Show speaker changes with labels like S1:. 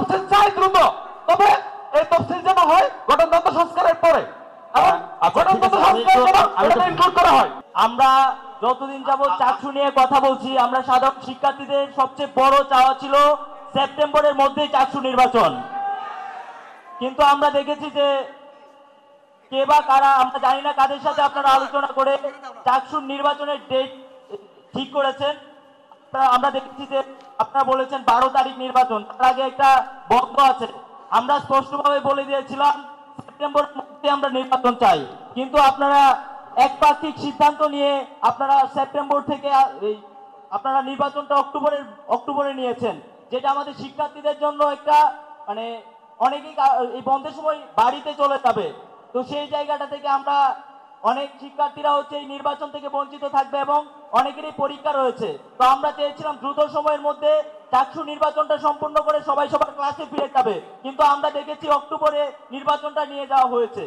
S1: তফসিল চাই দ্রুত, তবে এই তফসিল যেন হয় গঠনতন্ত্র সংস্কারের পরে, গঠনতন্ত্র সংস্কারের পর এটা ইনক্লুড করা হয়।
S2: আমরা যতদিন যাবত চাকসু নিয়ে কথা বলছি, আমরা সাধারণ শিক্ষার্থীদের সবচেয়ে বড় চাওয়া ছিল সেপ্টেম্বরের মধ্যেই চাকসু নির্বাচন। কিন্তু আমরা দেখেছি যে কে বা কারা, আমরা জানি না কাদের সাথে আপনারা আলোচনা করে চাকসুর নির্বাচনের ডেট ঠিক করেছেন। আমরা দেখেছি যে আপনারা বলেছেন 12 তারিখ নির্বাচন, তার আগে একটা বন্ধ আছে। আমরা স্পষ্টভাবে বলে দিয়েছিলাম সেপ্টেম্বরের মধ্যে আমরা নির্বাচন চাই, কিন্তু আপনারা একপাক্ষিক সিদ্ধান্ত নিয়ে আপনারা সেপ্টেম্বর থেকে আপনারা নির্বাচনটা অক্টোবরে নিয়েছেন, যেটা আমাদের শিক্ষার্থীদের জন্য একটা মানে অনেকেই এই বন্ধের সময় বাড়িতে চলে যাবে। তো সেই জায়গাটা থেকে আমরা অনেক শিক্ষার্থীরা হচ্ছে এই নির্বাচন থেকে বঞ্চিত থাকবে এবং অনেকেরই পরীক্ষা রয়েছে। তো আমরা চেয়েছিলাম দ্রুত সময়ের মধ্যে চাকসু নির্বাচনটা সম্পূর্ণ করে সবাই সবার ক্লাসে ফিরে যাবে, কিন্তু আমরা দেখেছি অক্টোবরে নির্বাচনটা নিয়ে যাওয়া হয়েছে।